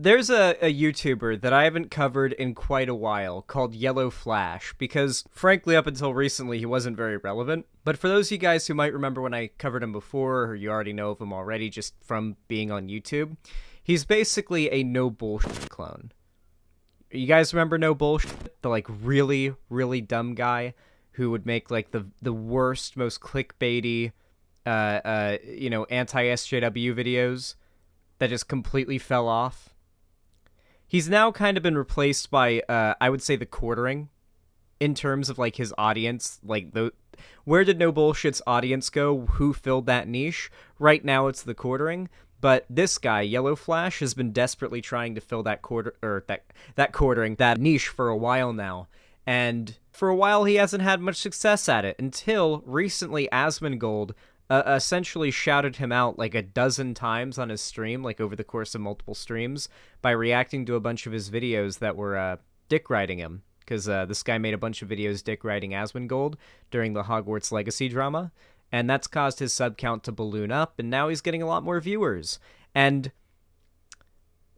There's a YouTuber that I haven't covered in quite a while called Yellow Flash, because frankly up until recently he wasn't very relevant. But for those of you guys who might remember when I covered him before, or you already know of him already just from being on YouTube, he's basically a no bullshit clone. You guys remember No Bullshit? The like really, really dumb guy who would make like the worst, most clickbaity anti-SJW videos that just completely fell off. He's now kind of been replaced by, I would say, the quartering in terms of, like, his audience. Like, where did No Bullshit's audience go? Who filled that niche? Right now, it's the quartering. But this guy, Yellow Flash, has been desperately trying to fill that quartering, that niche for a while now. And for a while, he hasn't had much success at it until recently Asmongold essentially shouted him out like a dozen times on his stream, like over the course of multiple streams, by reacting to a bunch of his videos that were dick riding him. Because this guy made a bunch of videos dick riding Asmongold during the Hogwarts Legacy drama, and that's caused his sub count to balloon up, and now he's getting a lot more viewers. And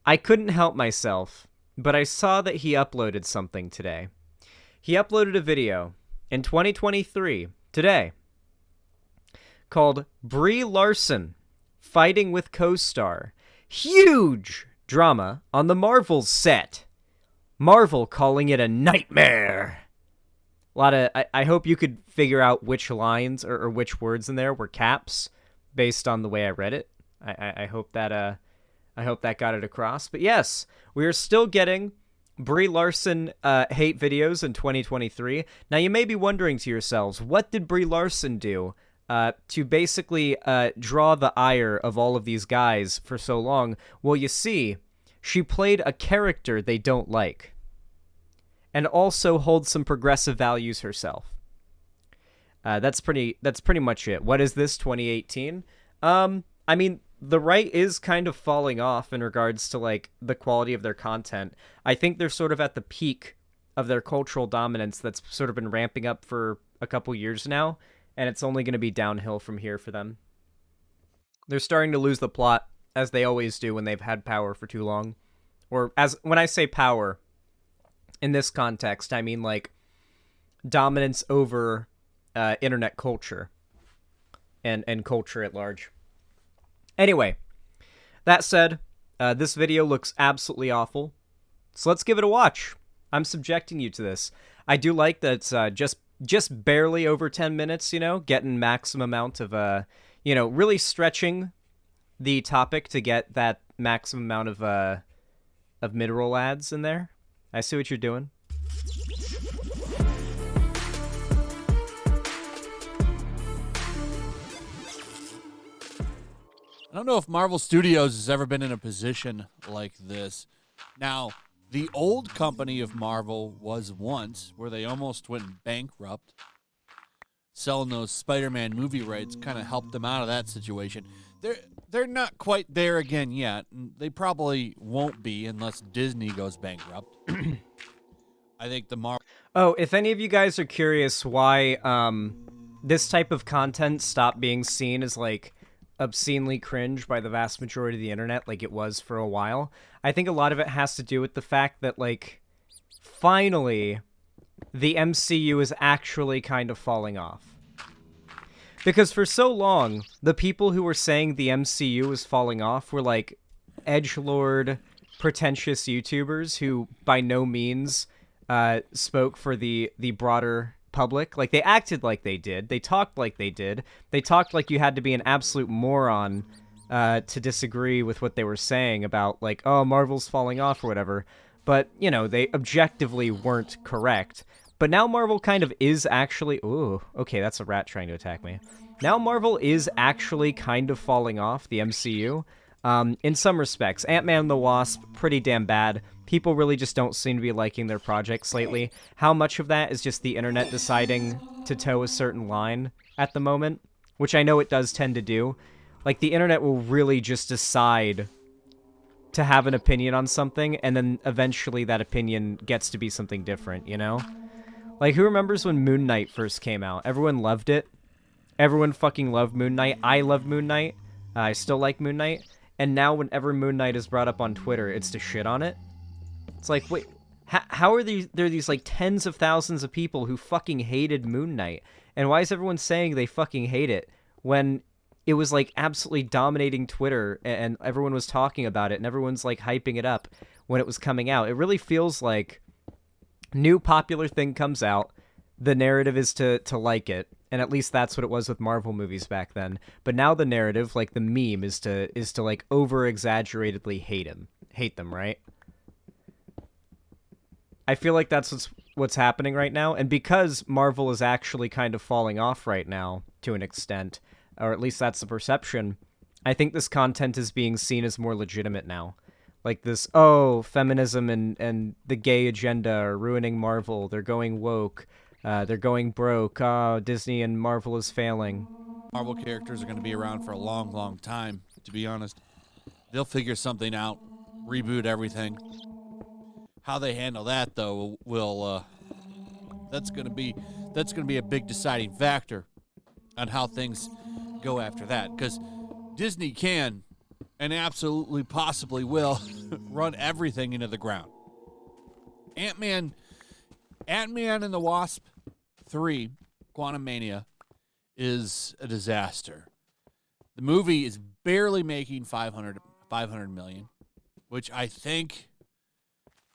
I couldn't help myself, but I saw that he uploaded something today. He uploaded a video in 2023, today, called Brie Larson Fighting with Co-Star. Huge drama on the Marvel set. Marvel calling it a nightmare. A lot of, I hope you could figure out which lines or which words in there were caps based on the way I read it. I hope that got it across. But yes, we are still getting Brie Larson hate videos in 2023. Now you may be wondering to yourselves, what did Brie Larson do to basically draw the ire of all of these guys for so long? Well, you see, she played a character they don't like, and also holds some progressive values herself. That's pretty much it. What is this, 2018? I mean, the right is kind of falling off in regards to like the quality of their content. I think they're sort of at the peak of their cultural dominance that's sort of been ramping up for a couple years now. And it's only going to be downhill from here for them. They're starting to lose the plot, as they always do when they've had power for too long. Or, when I say power, in this context, I mean, like, dominance over internet culture. And culture at large. Anyway, that said, this video looks absolutely awful. So let's give it a watch. I'm subjecting you to this. I do like that it's just barely over 10 minutes, getting maximum amount of, really stretching the topic to get that maximum amount of mid-roll ads in there. I see what you're doing. I don't know if Marvel Studios has ever been in a position like this. Now, the old company of Marvel was once where they almost went bankrupt. Selling those Spider-Man movie rights kind of helped them out of that situation. They're not quite there again yet. They probably won't be unless Disney goes bankrupt. I think the Marvel... Oh, if any of you guys are curious why this type of content stopped being seen as like obscenely cringe by the vast majority of the internet like it was for a while, I think a lot of it has to do with the fact that, like, finally, the MCU is actually kind of falling off. Because for so long, the people who were saying the MCU was falling off were, like, edgelord, pretentious YouTubers who by no means spoke for the broader public. Like, they acted like they did. They talked like they did. They talked like you had to be an absolute moron to disagree with what they were saying about, like, oh, Marvel's falling off or whatever. But, they objectively weren't correct. But now Marvel kind of is actually... Ooh, okay, that's a rat trying to attack me. Now Marvel is actually kind of falling off, the MCU. In some respects. Ant-Man and the Wasp, pretty damn bad. People really just don't seem to be liking their projects lately. How much of that is just the internet deciding to toe a certain line at the moment? Which I know it does tend to do. Like, the internet will really just decide to have an opinion on something, and then eventually that opinion gets to be something different, Like, who remembers when Moon Knight first came out? Everyone loved it. Everyone fucking loved Moon Knight. I love Moon Knight. I still like Moon Knight. and now whenever Moon Knight is brought up on Twitter, it's to shit on it. It's like, wait, how are there these like tens of thousands of people who fucking hated Moon Knight, and why is everyone saying they fucking hate it when it was like absolutely dominating Twitter and everyone was talking about it and everyone's like hyping it up when it was coming out? It really feels like new popular thing comes out, the narrative is to like it, and at least that's what it was with Marvel movies back then. But now the narrative, like the meme, is to like over exaggeratedly hate them, right? I feel like that's what's happening right now, and because Marvel is actually kind of falling off right now to an extent, or at least that's the perception, I think this content is being seen as more legitimate now. Like this, oh, feminism and the gay agenda are ruining Marvel. They're going woke. They're going broke. Oh, Disney and Marvel is failing. Marvel characters are going to be around for a long, long time, to be honest. They'll figure something out, reboot everything. How they handle that, though, will that's going to be a big deciding factor on how things go after that. Because Disney can and absolutely possibly will run everything into the ground. Ant-Man and the Wasp 3, Quantumania, is a disaster. The movie is barely making 500 million, which I think,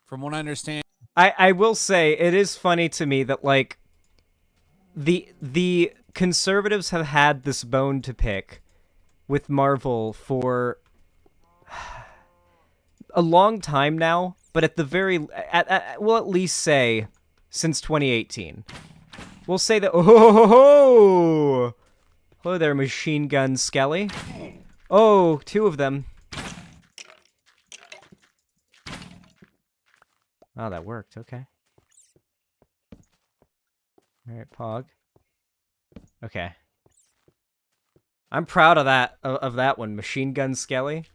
from what I understand... I will say, it is funny to me that, like, the conservatives have had this bone to pick with Marvel for a long time now, but at the very... we'll at least say since 2018. We'll say that... Oh! Hello there, Machine Gun Skelly. Oh, two of them. Oh, that worked. Okay. All right, Pog. Okay. I'm proud of that one, Machine Gun Skelly.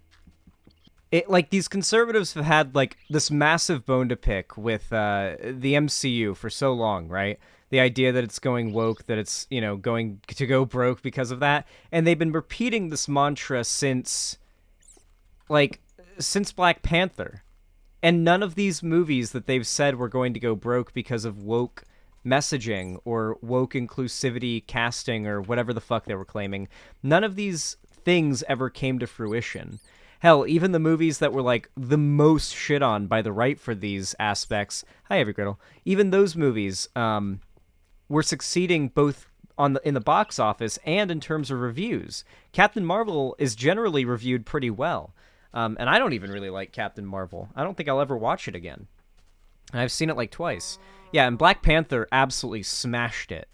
It, like, these conservatives have had, like, this massive bone to pick with the MCU for so long, right? The idea that it's going woke, that it's, you know, going to go broke because of that. And they've been repeating this mantra since Black Panther. And none of these movies that they've said were going to go broke because of woke messaging or woke inclusivity casting or whatever the fuck they were claiming, none of these things ever came to fruition. Hell, even the movies that were, like, the most shit on by the right for these aspects, hi, Every Griddle, even those movies were succeeding both in the box office and in terms of reviews. Captain Marvel is generally reviewed pretty well. And I don't even really like Captain Marvel. I don't think I'll ever watch it again. And I've seen it like twice. Yeah, and Black Panther absolutely smashed it,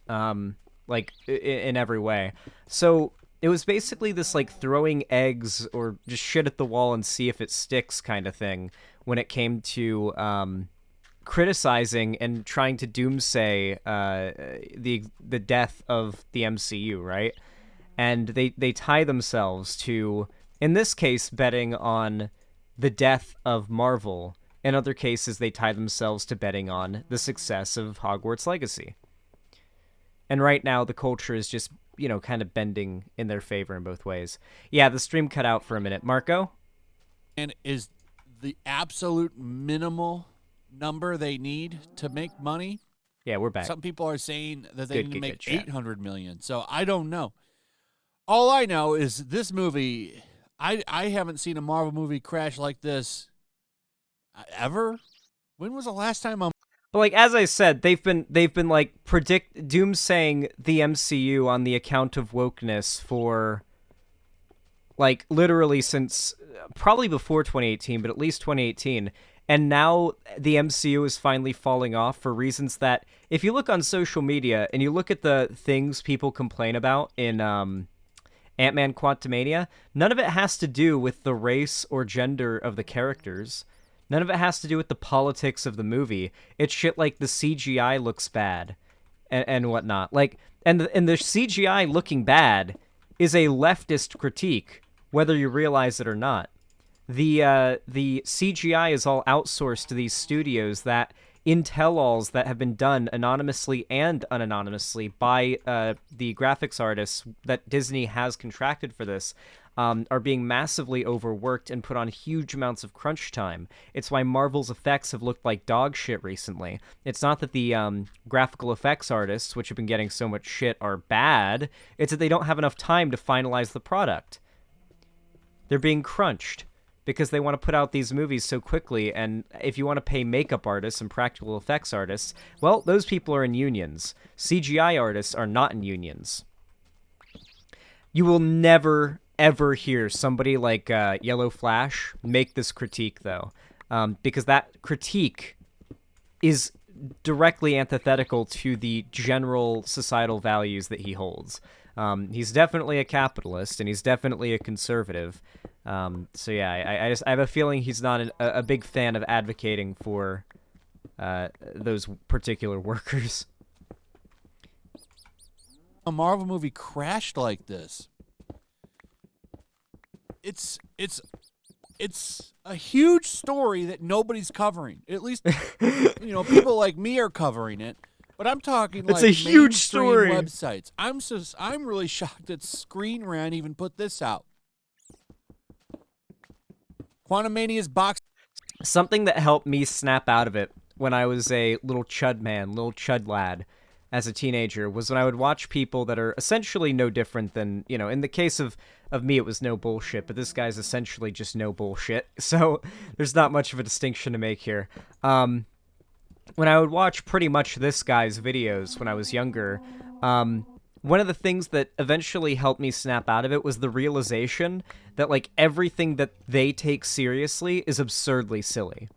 like, in every way. So it was basically this, like, throwing eggs or just shit at the wall and see if it sticks kind of thing when it came to criticizing and trying to doomsay the death of the MCU, right? And they tie themselves to, in this case, betting on the death of Marvel. In other cases, they tie themselves to betting on the success of Hogwarts Legacy. And right now, the culture is just, you know, kind of bending in their favor in both ways. Yeah, the stream cut out for a minute. Marco? And is the absolute minimal number they need to make money? Yeah, we're back. Some people are saying that they need to make 800 million. So I don't know. All I know is this movie, I haven't seen a Marvel movie crash like this ever. When was the last time But, like, as I said, they've been like doomsaying the MCU on the account of wokeness for, like, literally since probably before 2018, but at least 2018. And now the MCU is finally falling off for reasons that, if you look on social media and you look at the things people complain about in Ant-Man Quantumania, none of it has to do with the race or gender of the characters. None of it has to do with the politics of the movie. It's shit like the CGI looks bad and whatnot. Like, and the CGI looking bad is a leftist critique, whether you realize it or not. The CGI is all outsourced to these studios that, in tell-alls that have been done anonymously and unanonymously by the graphics artists that Disney has contracted for this, are being massively overworked and put on huge amounts of crunch time. It's why Marvel's effects have looked like dog shit recently. It's not that the graphical effects artists, which have been getting so much shit, are bad. It's that they don't have enough time to finalize the product. They're being crunched because they want to put out these movies so quickly, and if you want to pay makeup artists and practical effects artists, well, those people are in unions. CGI artists are not in unions. You will never, ever hear somebody like Yellow Flash make this critique, though, because that critique is directly antithetical to the general societal values that he holds. He's definitely a capitalist, and he's definitely a conservative. So yeah, I have a feeling he's not a big fan of advocating for those particular workers. A Marvel movie crashed like this. It's a huge story that nobody's covering. At least people like me are covering it. But I'm talking like it's a huge mainstream story. websites. I'm really shocked that Screen Rant even put this out. Quantumania's box. Something that helped me snap out of it when I was a little chud lad, as a teenager, was when I would watch people that are essentially no different than, in the case of me, it was no bullshit, but this guy's essentially just no bullshit. So there's not much of a distinction to make here. When I would watch pretty much this guy's videos when I was younger, one of the things that eventually helped me snap out of it was the realization that, like, everything that they take seriously is absurdly silly.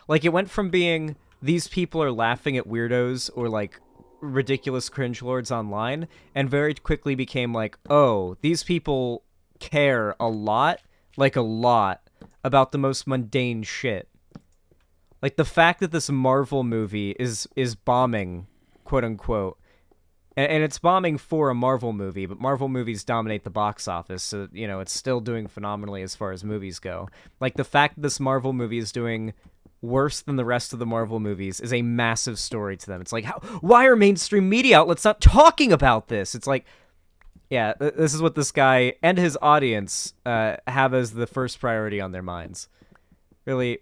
Like, it went from being, these people are laughing at weirdos or, like, ridiculous cringe lords online, and very quickly became like, oh, these people care a lot, about the most mundane shit. Like, the fact that this Marvel movie is bombing, quote unquote, and it's bombing for a Marvel movie, but Marvel movies dominate the box office, so, it's still doing phenomenally as far as movies go. Like, the fact that this Marvel movie is doing worse than the rest of the Marvel movies is a massive story to them. It's like, why are mainstream media outlets not talking about this? It's like, yeah, this is what this guy and his audience have as the first priority on their minds. Really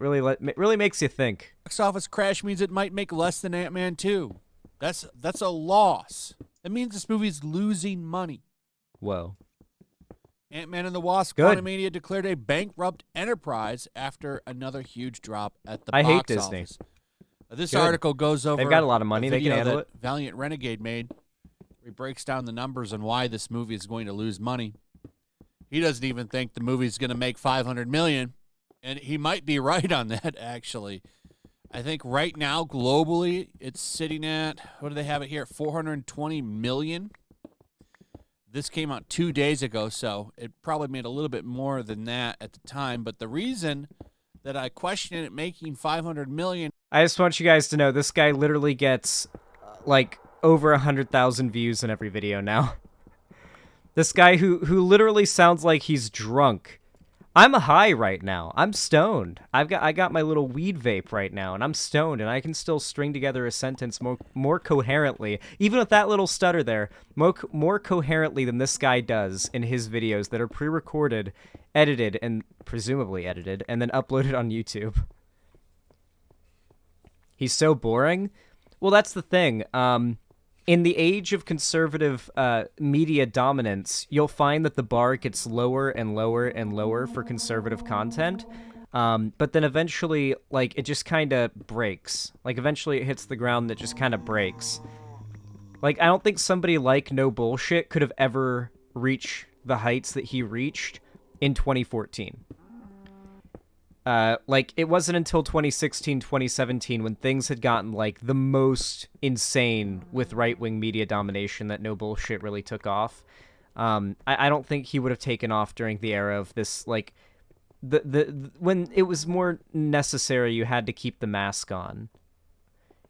makes you think. Box office crash means it might make less than Ant-Man 2. That's a loss. That means this movie's losing money. Whoa. Ant-Man and the Wasp: Good. Quantumania declared a bankrupt enterprise after another huge drop at the I box hate Disney. office. This Good. article goes over. They've got a lot of money. They can video handle that it. Valiant Renegade made. He breaks down the numbers on why this movie is going to lose money. He doesn't even think the movie's going to make $500 million, and he might be right on that, actually. I think right now, globally, it's sitting at, what do they have it here, $420 million. This came out 2 days ago, so it probably made a little bit more than that at the time. But the reason that I question it making $500 million. I just want you guys to know this guy literally gets like over 100,000 views in every video now. This guy who literally sounds like he's drunk. I'm high right now. I'm stoned. I got my little weed vape right now, and I'm stoned, and I can still string together a sentence more coherently, even with that little stutter there, more coherently than this guy does in his videos that are pre-recorded, edited, and presumably edited, and then uploaded on YouTube. He's so boring. Well, that's the thing. In the age of conservative media dominance, you'll find that the bar gets lower and lower and lower for conservative content. But then eventually, like, it just kind of breaks. Like, eventually it hits the ground that just kind of breaks. Like, I don't think somebody like No Bullshit could have ever reached the heights that he reached in 2014. Like, it wasn't until 2016, 2017 when things had gotten, like, the most insane with right-wing media domination that No Bullshit really took off. I don't think he would have taken off during the era of this, like, when it was more necessary you had to keep the mask on.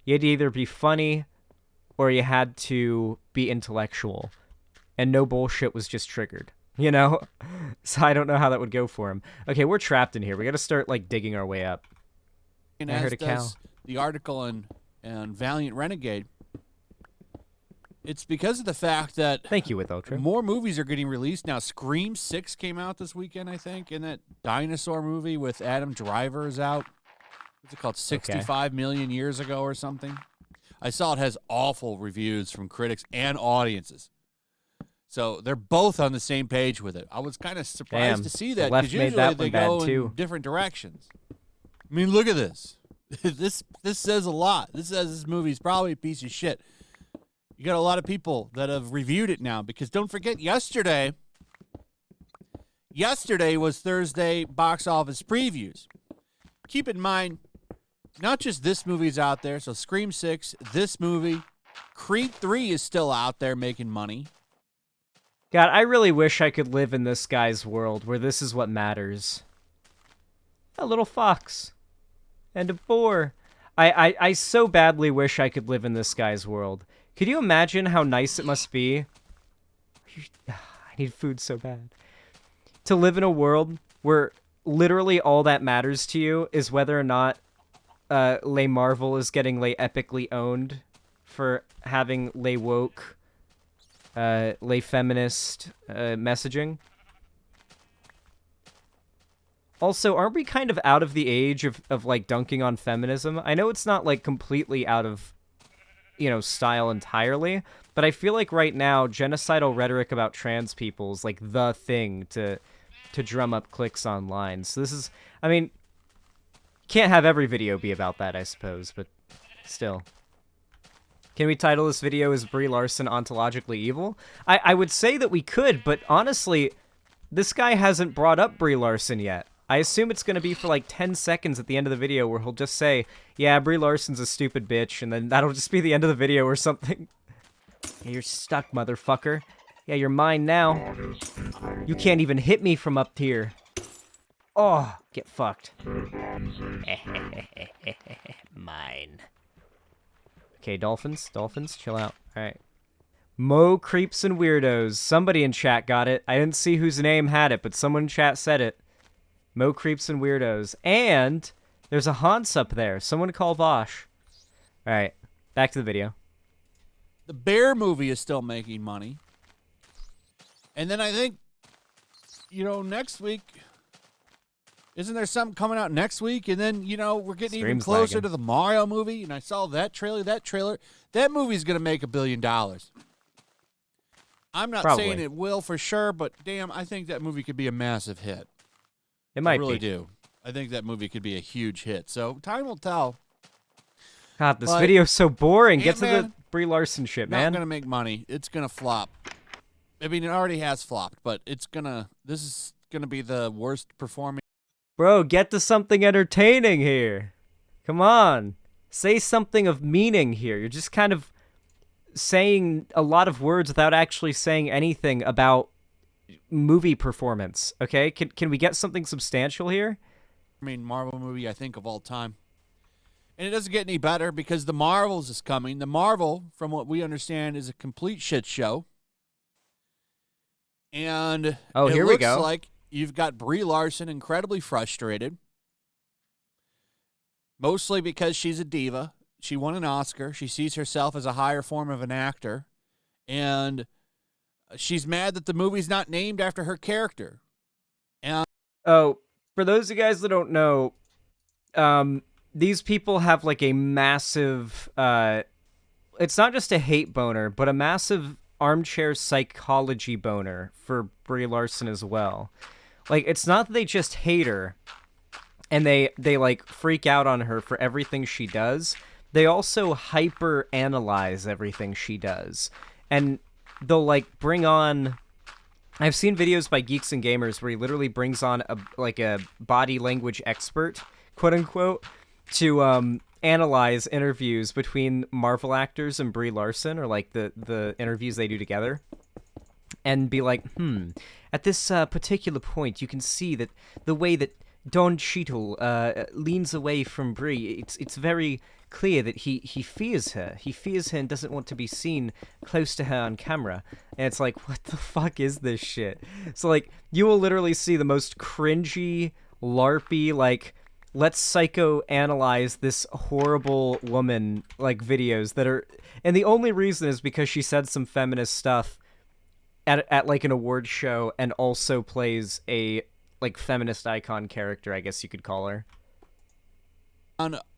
You had to either be funny or you had to be intellectual. And No Bullshit was just triggered. You know? So I don't know how that would go for him. Okay, we're trapped in here. We gotta start, like, digging our way up. And I as heard a cow. does the article in and Valiant Renegade, it's because of the fact that Thank you, with Ultra. more movies are getting released now. Scream 6 came out this weekend, I think, and that dinosaur movie with Adam Driver is out. What's it called? 65 million years ago or something. I saw it has awful reviews from critics and audiences. So they're both on the same page with it. I was kind of surprised to see that because usually they go in different directions. I mean, look at this. This says a lot. This says this movie's probably a piece of shit. You got a lot of people that have reviewed it now because don't forget yesterday was Thursday box office previews. Keep in mind, not just this movie's out there. So Scream 6, this movie, Creed 3 is still out there making money. God, I really wish I could live in this guy's world where this is what matters. A little fox. And a boar. I so badly wish I could live in this guy's world. Could you imagine how nice it must be? I need food so bad. To live in a world where literally all that matters to you is whether or not Les Marvel is getting epically owned for having woke, feminist messaging. Also, aren't we kind of out of the age of dunking on feminism? I know it's not completely out of, style entirely, but I feel like right now genocidal rhetoric about trans people is the thing to drum up clicks online. So this is, I mean, can't have every video be about that, I suppose, but still. Can we title this video as Brie Larson ontologically evil? I would say that we could, but honestly, this guy hasn't brought up Brie Larson yet. I assume it's going to be for 10 seconds at the end of the video where he'll just say, yeah, Brie Larson's a stupid bitch, and then that'll just be the end of the video or something. Yeah, you're stuck, motherfucker. Yeah, you're mine now. You can't even hit me from up here. Oh, get fucked. Mine. Okay, dolphins, chill out. Alright. Mo Creeps and Weirdos. Somebody in chat got it. I didn't see whose name had it, but someone in chat said it. Mo Creeps and Weirdos. And there's a Hans up there. Someone call Vosh. Alright, back to the video. The Bear movie is still making money. And then I think, next week, isn't there something coming out next week? And then, we're getting even closer to the Mario movie. And I saw that trailer. That movie's going to make $1 billion. I'm not saying it will for sure, but damn, I think that movie could be a massive hit. It might be. I really do. I think that movie could be a huge hit. So time will tell. God, this video's so boring. Get to the Brie Larson shit, man. Not going to make money. It's going to flop. I mean, it already has flopped, but this is going to be the worst performing. Bro, get to something entertaining here. Come on. Say something of meaning here. You're just kind of saying a lot of words without actually saying anything about movie performance, okay? Can we get something substantial here? I mean, Marvel movie, I think, of all time. And it doesn't get any better because The Marvels is coming. The Marvel, from what we understand, is a complete shit show. And here we go. Looks like you've got Brie Larson incredibly frustrated, mostly because she's a diva. She won an Oscar. She sees herself as a higher form of an actor. And she's mad that the movie's not named after her character. And for those of you guys that don't know, these people have a massive, it's not just a hate boner, but a massive armchair psychology boner for Brie Larson as well. It's not that they just hate her and they freak out on her for everything she does. They also hyper analyze everything she does. And they'll bring on, I've seen videos by Geeks and Gamers where he literally brings on a body language expert, quote unquote, to analyze interviews between Marvel actors and Brie Larson, or the interviews they do together, and be like, at this particular point, you can see that the way that Don Cheadle leans away from Brie, it's very clear that he fears her. He fears her and doesn't want to be seen close to her on camera. And it's like, what the fuck is this shit? So you will literally see the most cringy, LARPy, let's psychoanalyze this horrible woman like videos that are, and the only reason is because she said some feminist stuff at like an award show and also plays a like feminist icon character, I guess you could call her.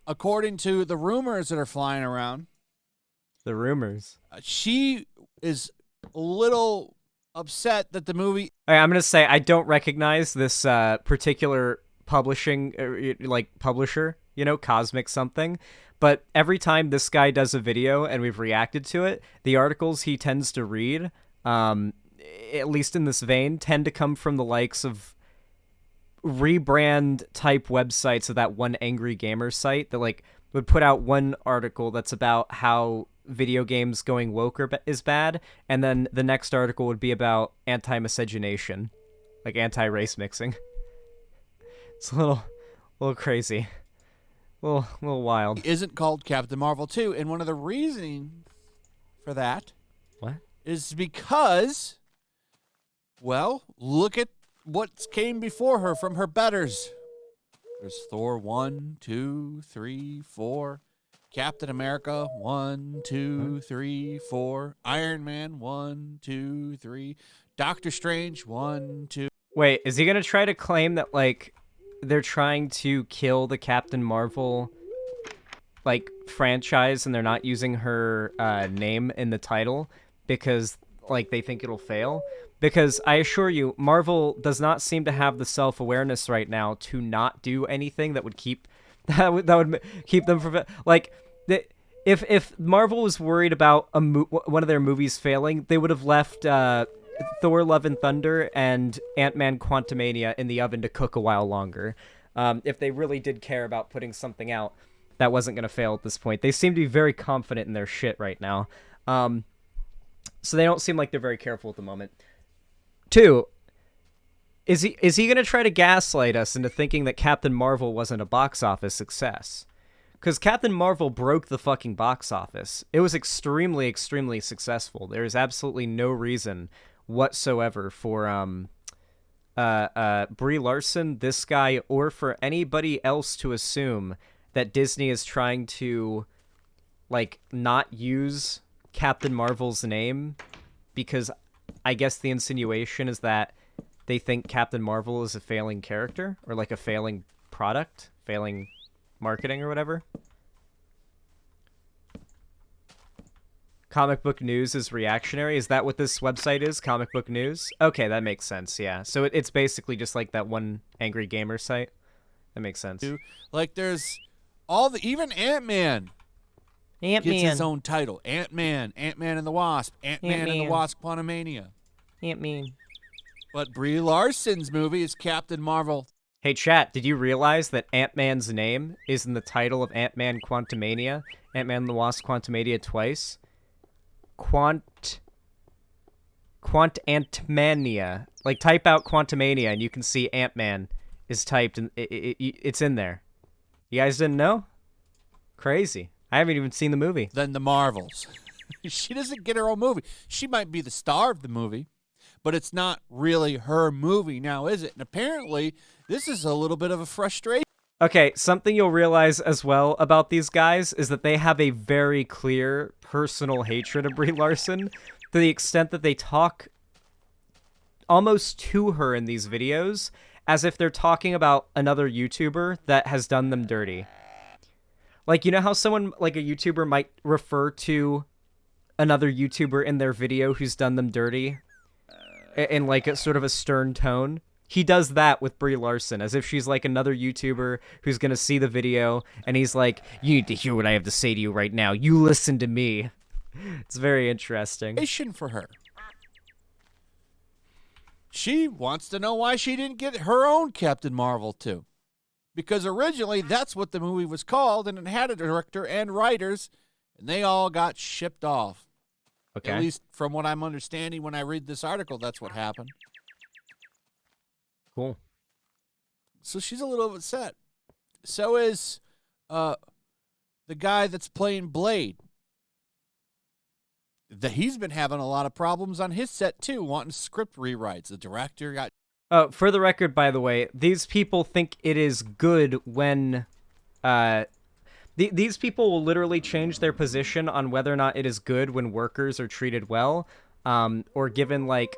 According to the rumors that are flying around, The rumors. she is a little upset that the movie. All right, I'm gonna say I don't recognize this particular publishing like publisher, Cosmic something. But every time this guy does a video and we've reacted to it, the articles he tends to read, at least in this vein, tend to come from the likes of rebrand type websites of that one Angry Gamer site that like would put out one article that's about how video games going woke is bad, and then the next article would be about anti-miscegenation, like anti-race mixing. It's a little crazy, a little wild. Isn't called Captain Marvel 2, and one of the reasoning for that What? is because, well, look at what came before her from her betters. There's Thor 1, 2, 3, 4. Captain America 1, 2, 3, 4. Iron Man 1, 2, 3. Doctor Strange 1, 2. Wait, is he gonna try to claim that like they're trying to kill the Captain Marvel like franchise and they're not using her name in the title because like they think it'll fail? Because I assure you, Marvel does not seem to have the self-awareness right now to not do anything that would keep that would keep them from like if Marvel was worried about one of their movies failing, they would have left Thor: Love and Thunder and Ant-Man: Quantumania in the oven to cook a while longer. If they really did care about putting something out that wasn't going to fail at this point. They seem to be very confident in their shit right now. So they don't seem like they're very careful at the moment. 2, is he going to try to gaslight us into thinking that Captain Marvel wasn't a box office success? Because Captain Marvel broke the fucking box office. It was extremely, extremely successful. There is absolutely no reason whatsoever for Brie Larson, this guy, or for anybody else to assume that Disney is trying to like not use Captain Marvel's name, because I guess the insinuation is that they think Captain Marvel is a failing character or like a failing product, failing marketing or whatever. Comic Book News is reactionary. Is that what this website is? Comic Book News? Okay, that makes sense, yeah. So it's basically just like that one Angry Gamer site. That makes sense. Like there's even Ant-Man gets his own title. Ant-Man and the Wasp, Ant-Man and the Wasp Quantumania. Ant-Man. But Brie Larson's movie is Captain Marvel. Hey, chat, did you realize that Ant-Man's name is in the title of Ant-Man Quantumania? Ant-Man and the Wasp Quantumania twice? Quantantmania. Like, type out Quantumania and you can see Ant-Man is typed, and it's in there. You guys didn't know? Crazy. I haven't even seen the movie. Then the Marvels. She doesn't get her own movie. She might be the star of the movie, but it's not really her movie now, is it? And apparently, this is a little bit of a frustration. Okay, something you'll realize as well about these guys is that they have a very clear personal hatred of Brie Larson, to the extent that they talk almost to her in these videos as if they're talking about another YouTuber that has done them dirty. Like, you know how someone, like a YouTuber, might refer to another YouTuber in their video who's done them dirty in like a sort of a stern tone? He does that with Brie Larson, as if she's like another YouTuber who's gonna see the video, and he's like, you need to hear what I have to say to you right now. You listen to me. It's very interesting. For her. She wants to know why she didn't get her own Captain Marvel too. Because originally that's what the movie was called, and it had a director and writers, and they all got shipped off. Okay. At least from what I'm understanding when I read this article, that's what happened. Cool. So she's a little upset. So is the guy that's playing Blade. He's been having a lot of problems on his set too, wanting script rewrites. The director got For the record, by the way, these people think it is good when uh, these people will literally change their position on whether or not it is good when workers are treated well, or given like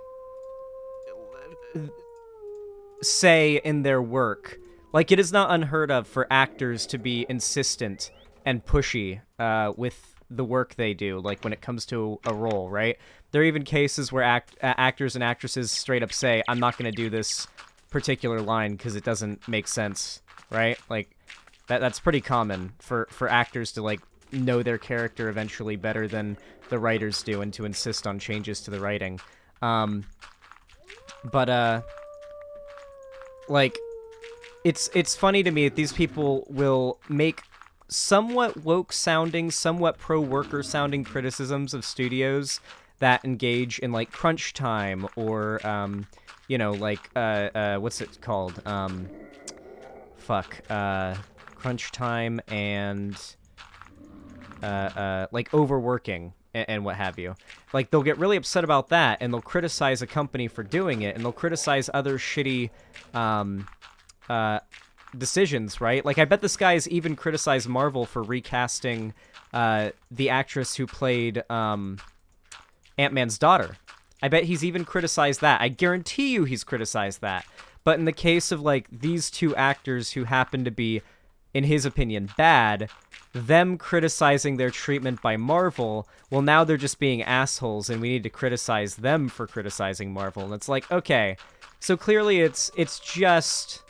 say in their work. Like it is not unheard of for actors to be insistent and pushy with the work they do. Like when it comes to a role, right? There are even cases where actors and actresses straight up say, "I'm not going to do this particular line because it doesn't make sense," right? Like that's pretty common for actors to like know their character eventually better than the writers do and to insist on changes to the writing. But like it's funny to me that these people will make somewhat woke sounding, somewhat pro worker sounding criticisms of studios that engage in like crunch time or like what's it called? Crunch time and like overworking and what have you. Like they'll get really upset about that and they'll criticize a company for doing it and they'll criticize other shitty decisions, right? Like I bet this guy's even criticized Marvel for recasting the actress who played Ant-Man's daughter. I bet he's even criticized that. I guarantee you he's criticized that. But in the case of like these two actors who happen to be, in his opinion, bad, them criticizing their treatment by Marvel, well, now they're just being assholes and we need to criticize them for criticizing Marvel. And it's like, okay, so clearly it's just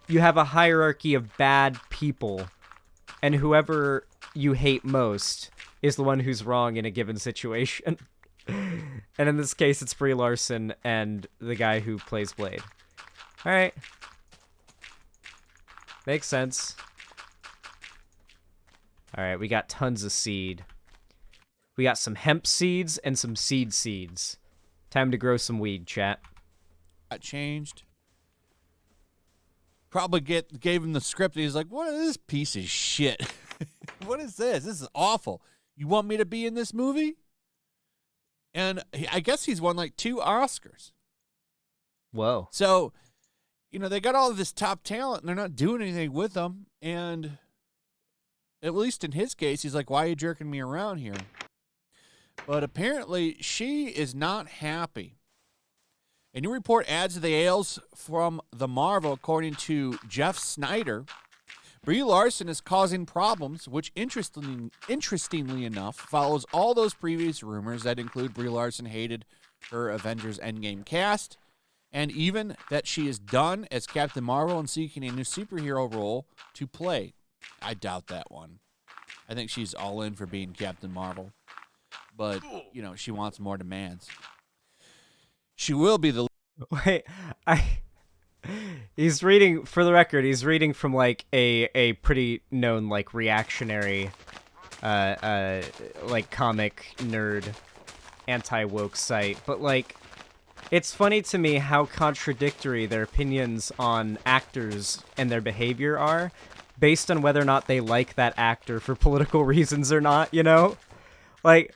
you have a hierarchy of bad people and whoever you hate most is the one who's wrong in a given situation. And in this case, it's Brie Larson and the guy who plays Blade. All right. Makes sense. All right, we got tons of seed. We got some hemp seeds and some seed seeds. Time to grow some weed, chat. Got changed. Probably gave him the script and he's like, what is this piece of shit? What is this? This is awful. You want me to be in this movie? And I guess he's won like 2 Oscars. Whoa. So, they got all of this top talent and they're not doing anything with them. And at least in his case, he's like, why are you jerking me around here? But apparently she is not happy. A new report adds to the ales from the Marvel, according to Jeff Snyder. Brie Larson is causing problems, which interestingly enough follows all those previous rumors that include Brie Larson hated her Avengers Endgame cast, and even that she is done as Captain Marvel and seeking a new superhero role to play. I doubt that one. I think she's all in for being Captain Marvel. But, she wants more demands. She will be the... Wait, he's reading, for the record, he's reading from, like, a pretty known, like, reactionary, like, comic nerd anti-woke site. But, like, it's funny to me how contradictory their opinions on actors and their behavior are based on whether or not they like that actor for political reasons or not, Like...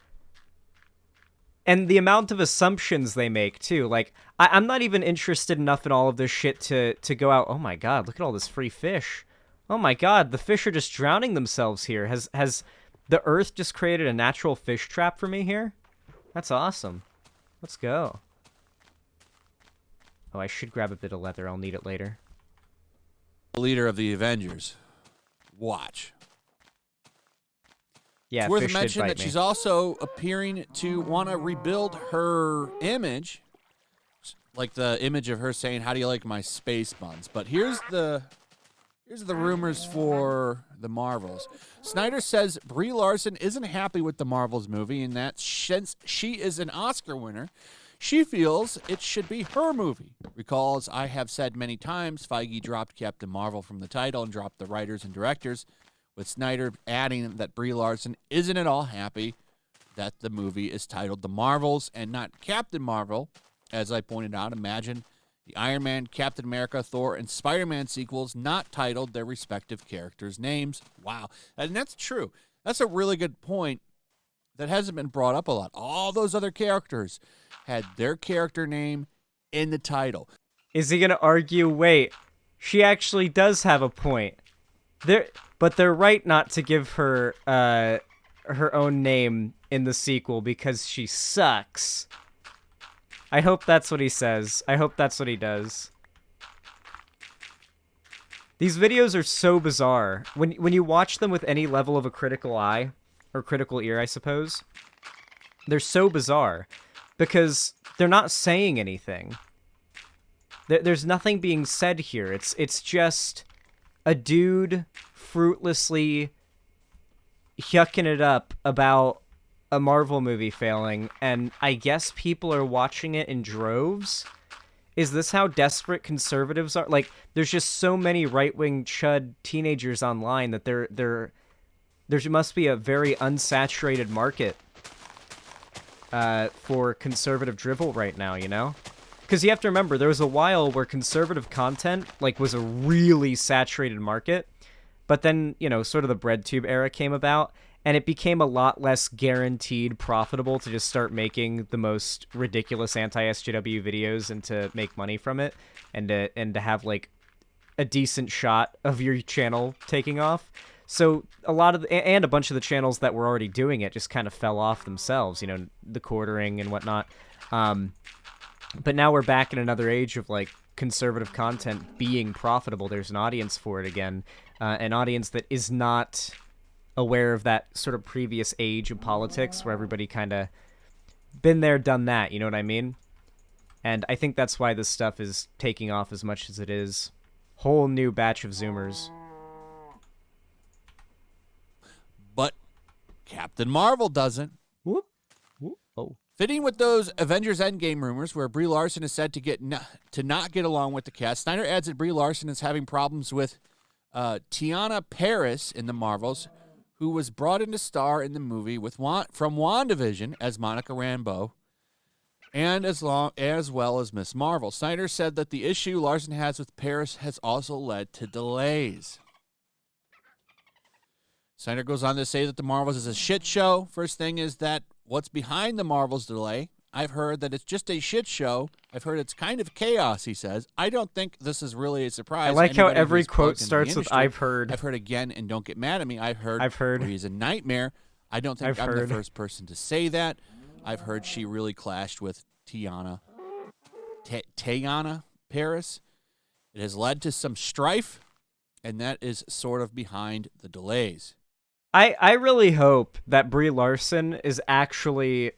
And the amount of assumptions they make, too. Like, I'm not even interested enough in all of this shit to go out, oh my god, look at all this free fish. Oh my god, the fish are just drowning themselves here. Has the earth just created a natural fish trap for me here? That's awesome. Let's go. Oh, I should grab a bit of leather. I'll need it later. Leader of the Avengers. Watch. Yeah, it's worth fish mentioning did bite that me. she's also appearing to want to rebuild her image, like the image of her saying, "How do you like my space buns?" But here's the rumors for the Marvels. Snyder says Brie Larson isn't happy with the Marvels movie, and that since she is an Oscar winner, she feels it should be her movie. Recalls, I have said many times, Feige dropped Captain Marvel from the title and dropped the writers and directors, with Snyder adding that Brie Larson isn't at all happy that the movie is titled The Marvels and not Captain Marvel. As I pointed out, imagine the Iron Man, Captain America, Thor, and Spider-Man sequels not titled their respective characters' names. Wow. And that's true. That's a really good point that hasn't been brought up a lot. All those other characters had their character name in the title. Is he gonna argue? Wait, she actually does have a point. But they're right not to give her her own name in the sequel because she sucks. I hope that's what he says. I hope that's what he does. These videos are so bizarre. When you watch them with any level of a critical eye, or critical ear, I suppose, they're so bizarre because they're not saying anything. There's nothing being said here. It's just a dude fruitlessly yucking it up about a Marvel movie failing, and I guess people are watching it in droves. Is this how desperate conservatives are? Like, there's just so many right-wing chud teenagers online that there must be a very unsaturated market for conservative drivel right now, you know? Because you have to remember, there was a while where conservative content like was a really saturated market, but then, you know, sort of the BreadTube era came about, and it became a lot less guaranteed profitable to just start making the most ridiculous anti-SJW videos and to make money from it, and to have like a decent shot of your channel taking off. So a lot of and a bunch of the channels that were already doing it just kind of fell off themselves, you know, the quartering and whatnot. But now we're back in another age of like conservative content being profitable. There's an audience for it again, an audience that is not aware of that sort of previous age of politics where everybody kind of been there, done that, you know what I mean? And I think that's why this stuff is taking off as much as it is. Whole new batch of Zoomers. But Captain Marvel doesn't. Whoop. Whoop. Oh. Fitting with those Avengers Endgame rumors where Brie Larson is said to not get along with the cast, Snyder adds that Brie Larson is having problems with Tiana Paris in the Marvels, who was brought in to star in the movie from WandaVision as Monica Rambeau, and as well as Miss Marvel. Snyder said that the issue Larson has with Paris has also led to delays. Snyder goes on to say that the Marvels is a shit show. First thing is that what's behind the Marvels delay? I've heard that it's just a shit show. I've heard it's kind of chaos, he says. I don't think this is really a surprise. I like how every quote starts with "I've heard." I've heard again, and don't get mad at me. I've heard. He's a nightmare. I don't think I'm the first person to say that. I've heard she really clashed with Teyana Paris. It has led to some strife, and that is sort of behind the delays. I really hope that Brie Larson is actually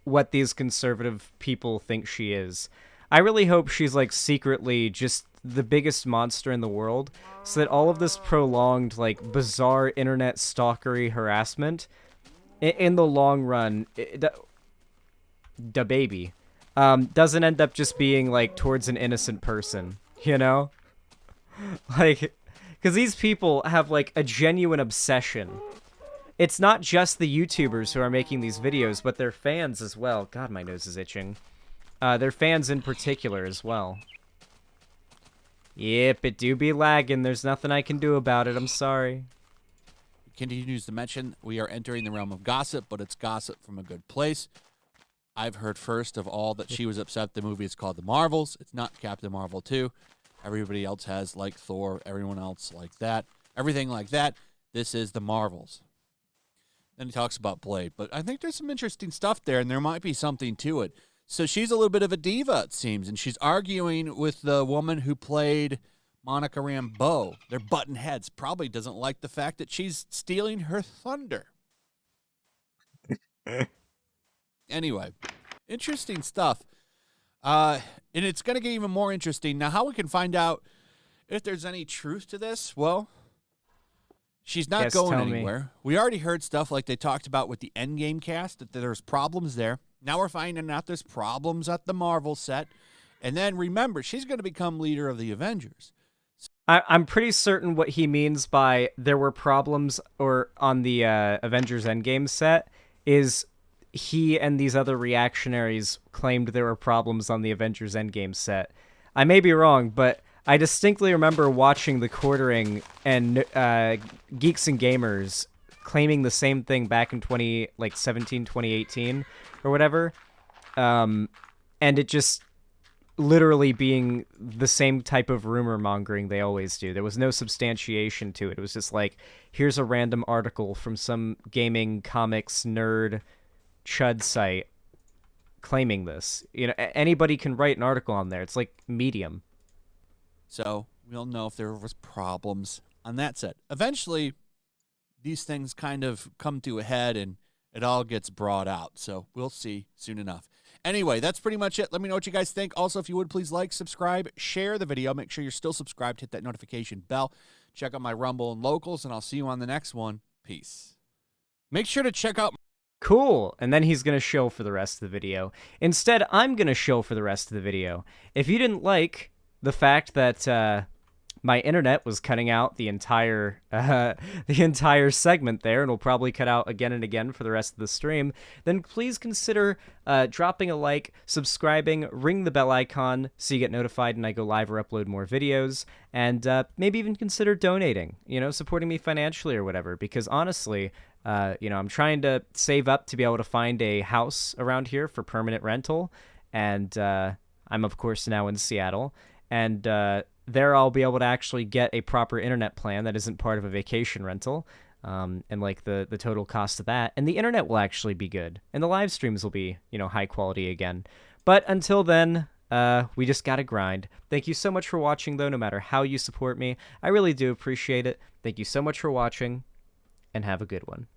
what these conservative people think she is. I really hope she's like secretly just the biggest monster in the world, so that all of this prolonged like bizarre internet stalkery harassment in the long run, da baby, doesn't end up just being like towards an innocent person, you know? Like, because these people have like a genuine obsession. It's not just the YouTubers who are making these videos, but their fans as well. God, my nose is itching. Their fans in particular as well. Yep, it do be lagging. There's nothing I can do about it. I'm sorry. Continues to mention we are entering the realm of gossip, but it's gossip from a good place. I've heard first of all that she was upset the movie is called The Marvels. It's not Captain Marvel 2. Everybody else has like Thor, everyone else like that. Everything like that. This is The Marvels. Then he talks about Blade. But I think there's some interesting stuff there, and there might be something to it. So she's a little bit of a diva, it seems, and she's arguing with the woman who played Monica Rambeau. They're butting heads. Probably doesn't like the fact that she's stealing her thunder. Anyway, interesting stuff. And it's going to get even more interesting. Now, how we can find out if there's any truth to this? Well, she's not going anywhere. We already heard stuff like they talked about with the Endgame cast, that there's problems there. Now we're finding out there's problems at the Marvel set. And then remember, she's going to become leader of the Avengers. I'm pretty certain what he means by there were problems or on the Avengers Endgame set is he and these other reactionaries claimed there were problems on the Avengers Endgame set. I may be wrong, but I distinctly remember watching The Quartering and Geeks and Gamers claiming the same thing back in 2018 or whatever. And it just literally being the same type of rumor mongering they always do. There was no substantiation to it. It was just like, here's a random article from some gaming comics nerd chud site claiming this. You know, anybody can write an article on there. It's like Medium. So we'll know if there was problems on that set. Eventually, these things kind of come to a head and it all gets brought out. So we'll see soon enough. Anyway, that's pretty much it. Let me know what you guys think. Also, if you would, please like, subscribe, share the video. Make sure you're still subscribed. Hit that notification bell. Check out my Rumble and Locals, and I'll see you on the next one. Peace. Make sure to check out... Cool. And then he's going to show for the rest of the video. Instead, I'm going to show for the rest of the video. If you didn't like the fact that my internet was cutting out the entire segment there, and will probably cut out again and again for the rest of the stream, then please consider dropping a like, subscribing, ring the bell icon so you get notified when I go live or upload more videos, and maybe even consider donating, supporting me financially or whatever, because honestly, I'm trying to save up to be able to find a house around here for permanent rental, and I'm, of course, now in Seattle, and there I'll be able to actually get a proper internet plan that isn't part of a vacation rental, and like the total cost of that. And the internet will actually be good, and the live streams will be, high quality again. But until then, we just gotta grind. Thank you so much for watching, though, no matter how you support me. I really do appreciate it. Thank you so much for watching, and have a good one.